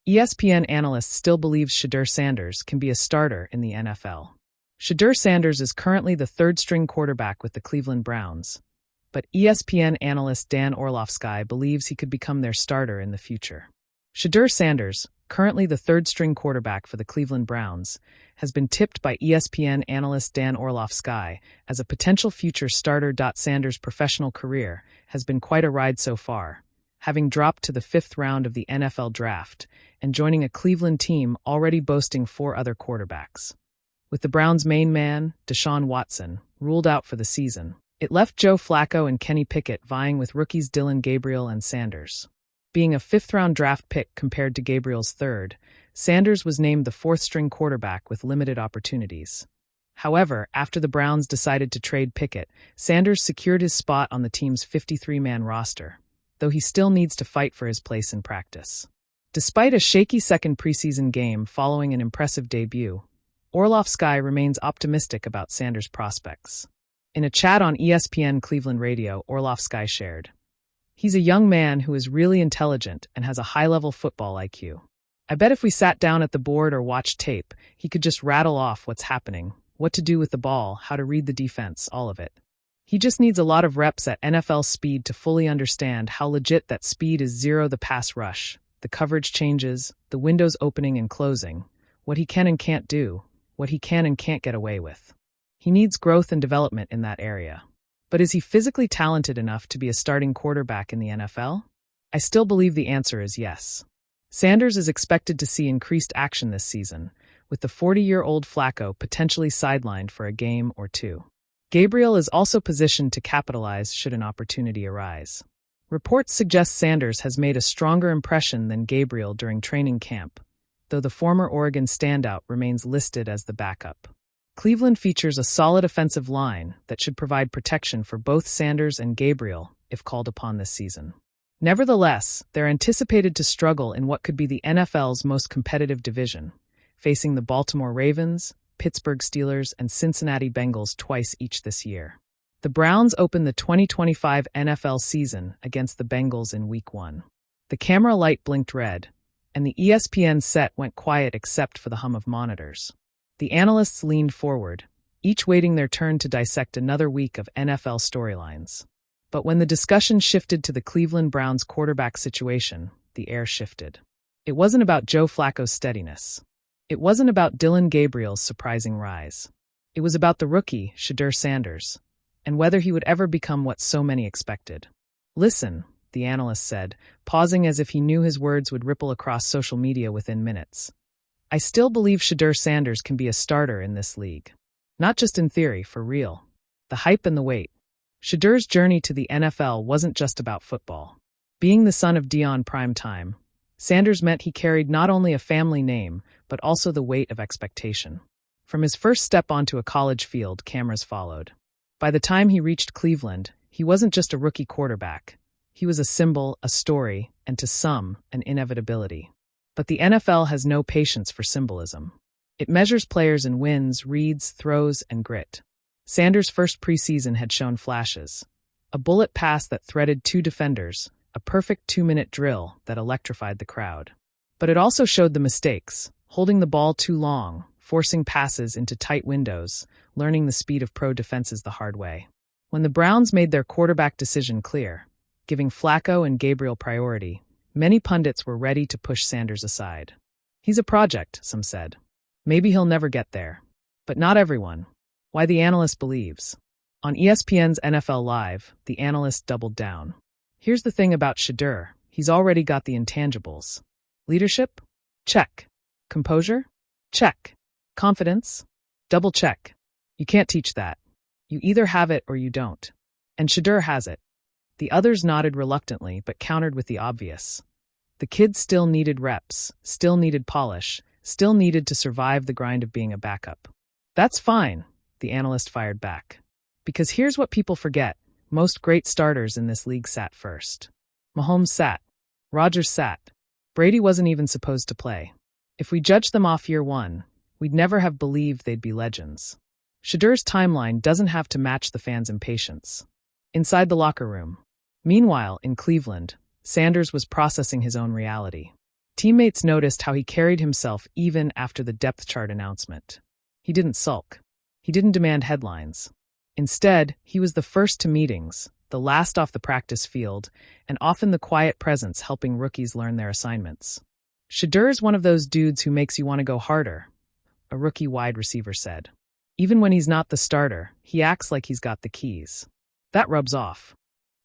ESPN analyst still believes Shedeur Sanders can be a starter in the NFL. Shedeur Sanders is currently the third-string quarterback with the Cleveland Browns, but ESPN analyst Dan Orlovsky believes he could become their starter in the future. Shedeur Sanders, currently the third-string quarterback for the Cleveland Browns, has been tipped by ESPN analyst Dan Orlovsky as a potential future starter. Sanders' professional career has been quite a ride so far, having dropped to the 5th round of the NFL draft and joining a Cleveland team already boasting 4 other quarterbacks. With the Browns' main man, Deshaun Watson, ruled out for the season, it left Joe Flacco and Kenny Pickett vying with rookies Dillon Gabriel and Sanders. Being a 5th-round draft pick compared to Gabriel's 3rd, Sanders was named the 4th-string quarterback with limited opportunities. However, after the Browns decided to trade Pickett, Sanders secured his spot on the team's 53-man roster, though he still needs to fight for his place in practice. Despite a shaky second preseason game following an impressive debut, Orlovsky remains optimistic about Sanders' prospects. In a chat on ESPN Cleveland Radio, Orlovsky shared, "He's a young man who is really intelligent and has a high-level football IQ. I bet if we sat down at the board or watched tape, he could just rattle off what's happening, what to do with the ball, how to read the defense, all of it. He just needs a lot of reps at NFL speed to fully understand how legit that speed is. The pass rush, the coverage changes, the windows opening and closing, what he can and can't do, what he can and can't get away with. He needs growth and development in that area. But is he physically talented enough to be a starting quarterback in the NFL? I still believe the answer is yes." Sanders is expected to see increased action this season, with the 40-year-old Flacco potentially sidelined for a game or 2. Gabriel is also positioned to capitalize should an opportunity arise. Reports suggest Sanders has made a stronger impression than Gabriel during training camp, though the former Oregon standout remains listed as the backup. Cleveland features a solid offensive line that should provide protection for both Sanders and Gabriel if called upon this season. Nevertheless, they're anticipated to struggle in what could be the NFL's most competitive division, facing the Baltimore Ravens, Pittsburgh Steelers, and Cincinnati Bengals twice each this year. The Browns open the 2025 NFL season against the Bengals in Week 1. The camera light blinked red, and the ESPN set went quiet except for the hum of monitors. The analysts leaned forward, each waiting their turn to dissect another week of NFL storylines. But when the discussion shifted to the Cleveland Browns quarterback situation, the air shifted. It wasn't about Joe Flacco's steadiness. It wasn't about Dillon Gabriel's surprising rise. It was about the rookie, Shedeur Sanders, and whether he would ever become what so many expected. "Listen," the analyst said, pausing as if he knew his words would ripple across social media within minutes. "I still believe Shedeur Sanders can be a starter in this league. Not just in theory, for real. The hype and the wait." Shedeur's journey to the NFL wasn't just about football. Being the son of Dion Primetime, Sanders meant he carried not only a family name, but also the weight of expectation. From his first step onto a college field, cameras followed. By the time he reached Cleveland, he wasn't just a rookie quarterback. He was a symbol, a story, and to some, an inevitability. But the NFL has no patience for symbolism. It measures players in wins, reads, throws, and grit. Sanders' first preseason had shown flashes. A bullet pass that threaded 2 defenders, a perfect 2-minute drill that electrified the crowd. But it also showed the mistakes, holding the ball too long, forcing passes into tight windows, learning the speed of pro defenses the hard way. When the Browns made their quarterback decision clear, giving Flacco and Gabriel priority, many pundits were ready to push Sanders aside. "He's a project," some said. "Maybe he'll never get there." But not everyone. Why the analyst believes. On ESPN's NFL Live, the analyst doubled down. "Here's the thing about Shedeur. He's already got the intangibles. Leadership? Check. Composure? Check. Confidence? Double check. You can't teach that. You either have it or you don't. And Shedeur has it." The others nodded reluctantly but countered with the obvious. The kid still needed reps, still needed polish, still needed to survive the grind of being a backup. "That's fine," the analyst fired back. "Because here's what people forget. Most great starters in this league sat first. Mahomes sat. Rodgers sat. Brady wasn't even supposed to play. If we judged them off year 1, we'd never have believed they'd be legends." Shedeur's timeline doesn't have to match the fans' impatience. Inside the locker room. Meanwhile, in Cleveland, Sanders was processing his own reality. Teammates noticed how he carried himself even after the depth chart announcement. He didn't sulk. He didn't demand headlines. Instead, he was the first to meetings, the last off the practice field, and often the quiet presence helping rookies learn their assignments. Shedeur's one of those dudes who makes you want to go harder, a rookie wide receiver said. Even when he's not the starter, he acts like he's got the keys. That rubs off.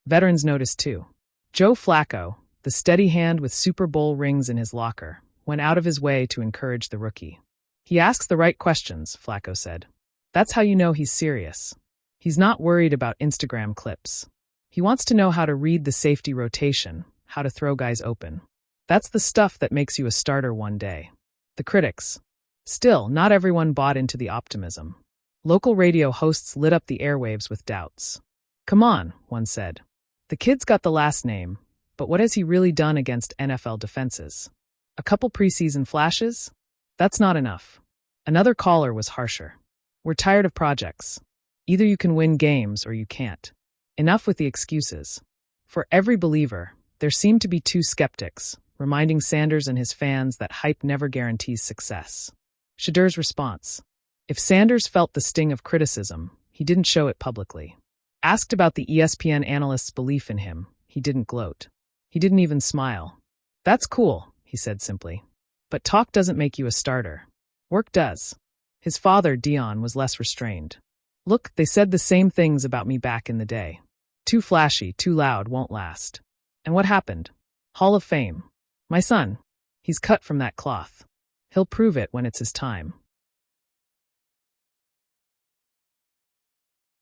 Veterans noticed too. Joe Flacco, the steady hand with Super Bowl rings in his locker, went out of his way to encourage the rookie. He asks the right questions, Flacco said. That's how you know he's serious. He's not worried about Instagram clips. He wants to know how to read the safety rotation, how to throw guys open. That's the stuff that makes you a starter one day. The critics. Still, not everyone bought into the optimism. Local radio hosts lit up the airwaves with doubts. Come on, one said. The kid's got the last name, but what has he really done against NFL defenses? A couple preseason flashes? That's not enough. Another caller was harsher. We're tired of projects. Either you can win games or you can't. Enough with the excuses. For every believer, there seemed to be two skeptics, reminding Sanders and his fans that hype never guarantees success. Shedeur's response. If Sanders felt the sting of criticism, he didn't show it publicly. Asked about the ESPN analyst's belief in him, he didn't gloat. He didn't even smile. That's cool, he said simply. But talk doesn't make you a starter. Work does. His father, Dion, was less restrained. Look, they said the same things about me back in the day. Too flashy, too loud, won't last. And what happened? Hall of Fame. My son. He's cut from that cloth. He'll prove it when it's his time.